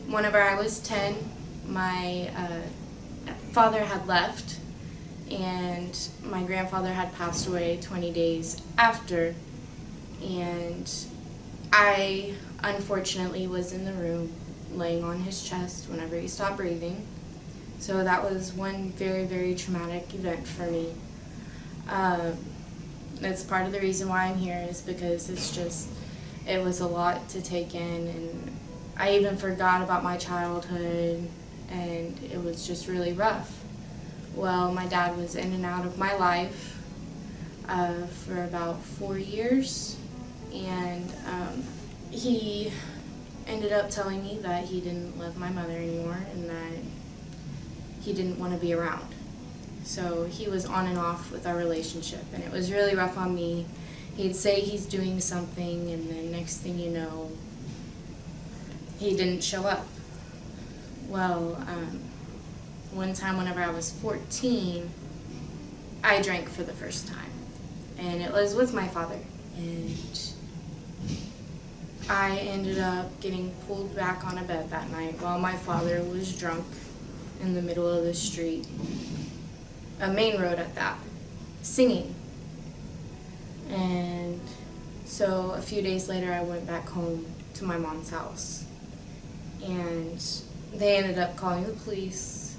Whenever I was 10, my father had left, and my grandfather had passed away 20 days after, and I unfortunately was in the room laying on his chest whenever he stopped breathing. So that was one very, very traumatic event for me. That's part of the reason why I'm here, is because it was a lot to take in, and I even forgot about my childhood, and it was just really rough. Well, my dad was in and out of my life for about 4 years, and he ended up telling me that he didn't love my mother anymore and that he didn't want to be around. So he was on and off with our relationship, and it was really rough on me. He'd say he's doing something, and then next thing you know, he didn't show up. Well, one time whenever I was 14, I drank for the first time, and it was with my father, and I ended up getting pulled back on a bed that night while my father was drunk in the middle of the street, a main road at that, singing. And so a few days later, I went back home to my mom's house, and they ended up calling the police,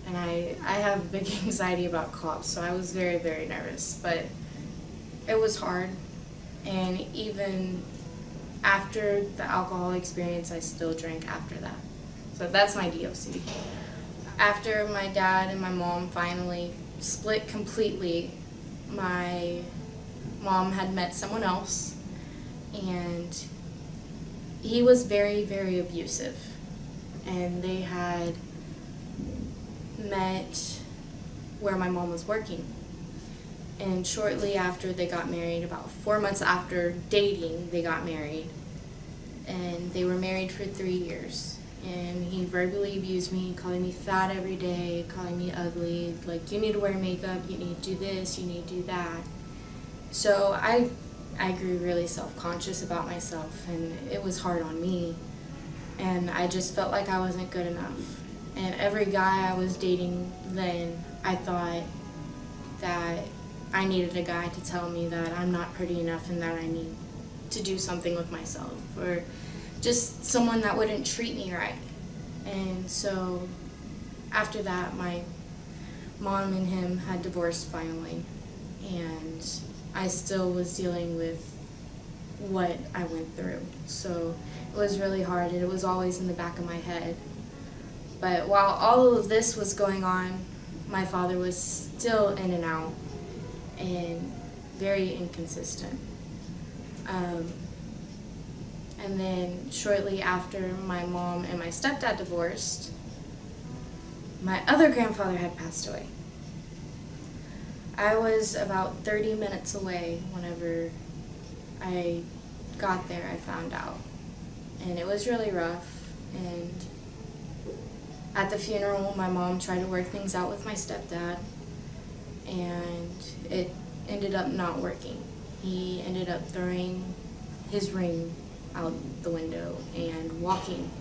and I have big anxiety about cops, so I was very, very nervous, but it was hard. And even after the alcohol experience, I still drank after that. So that's my DOC. After my dad and my mom finally split completely, my mom had met someone else, and he was very, very abusive. And they had met where my mom was working. And shortly after they got married, about 4 months after dating, they got married. And they were married for 3 years. And he verbally abused me, calling me fat every day, calling me ugly, like, you need to wear makeup, you need to do this, you need to do that. So I grew really self-conscious about myself, and it was hard on me. And I just felt like I wasn't good enough. And every guy I was dating then, I thought that I needed a guy to tell me that I'm not pretty enough and that I need to do something with myself, or just someone that wouldn't treat me right. And so after that, my mom and him had divorced finally, and I still was dealing with what I went through. So it was really hard, and it was always in the back of my head. But while all of this was going on, my father was still in and out and very inconsistent. And then shortly after my mom and my stepdad divorced, my other grandfather had passed away. I was about 30 minutes away whenever I got there, I found out. And it was really rough. And at the funeral, my mom tried to work things out with my stepdad, and it ended up not working. He ended up throwing his ring out the window and walking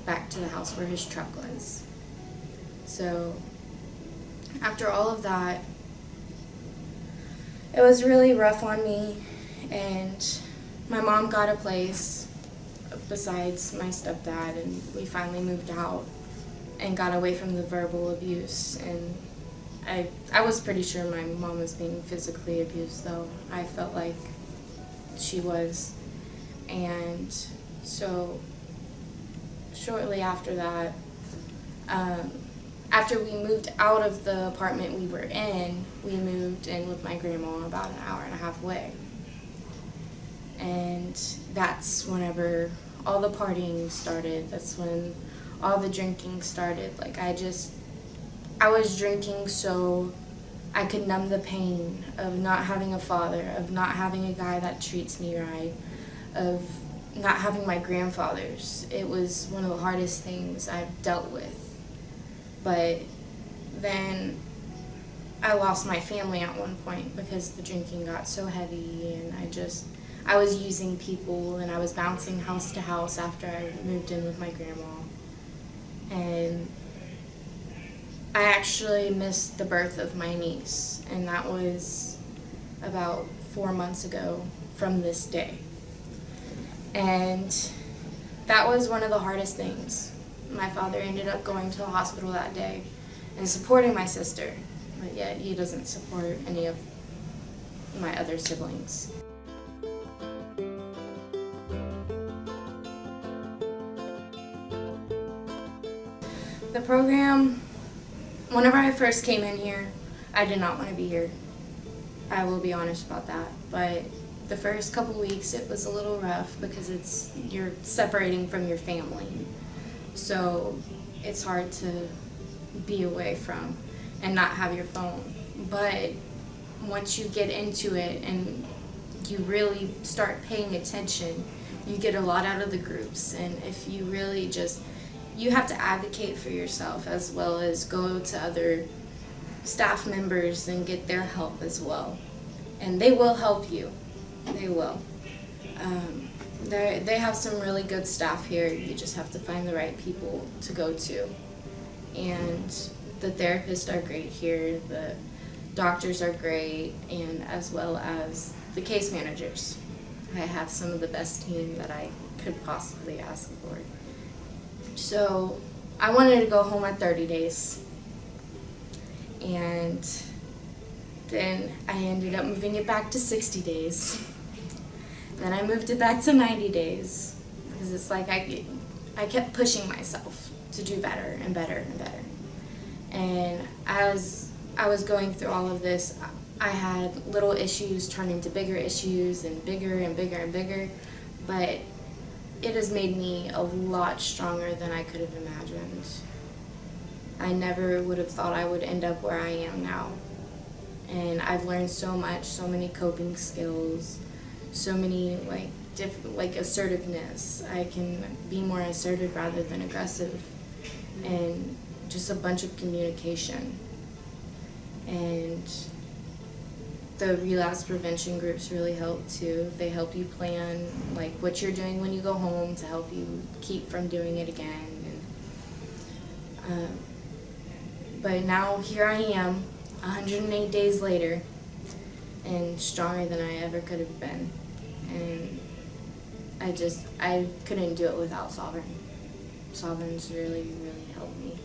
back to the house where his truck was. So after all of that, it was really rough on me, and my mom got a place besides my stepdad, and we finally moved out and got away from the verbal abuse. And I was pretty sure my mom was being physically abused, though. I felt like she was. And so shortly after that, after we moved out of the apartment we were in, we moved in with my grandma about an hour and a half away. And that's whenever all the partying started. That's when all the drinking started. Like, I was drinking so I could numb the pain of not having a father, of not having a guy that treats me right, of not having my grandfathers. It was one of the hardest things I've dealt with. But then I lost my family at one point because the drinking got so heavy, and I was using people, and I was bouncing house to house after I moved in with my grandma. And I actually missed the birth of my niece, and that was about 4 months ago from this day. And that was one of the hardest things. My father ended up going to the hospital that day and supporting my sister, but yet he doesn't support any of my other siblings. The program, whenever I first came in here, I did not want to be here. I will be honest about that. But the first couple weeks it was a little rough because you're separating from your family. So it's hard to be away from and not have your phone. But once you get into it and you really start paying attention, you get a lot out of the groups. And if you really you have to advocate for yourself as well as go to other staff members and get their help as well. And they will help you. They will. They have some really good staff here. You just have to find the right people to go to. And the therapists are great here. The doctors are great, and as well as the case managers. I have some of the best team that I could possibly ask for. So I wanted to go home at 30 days. And then I ended up moving it back to 60 days. Then I moved it back to 90 days because it's like I kept pushing myself to do better and better and better. And as I was going through all of this, I had little issues turn into bigger issues and bigger and bigger and bigger. But it has made me a lot stronger than I could have imagined. I never would have thought I would end up where I am now. And I've learned so much, so many coping skills, so many like assertiveness. I can be more assertive rather than aggressive, and just a bunch of communication. And the relapse prevention groups really help too. They help you plan like what you're doing when you go home to help you keep from doing it again. And, but now here I am, 108 days later, and stronger than I ever could have been. And I couldn't do it without Sovereign. Sovereign's really, really helped me.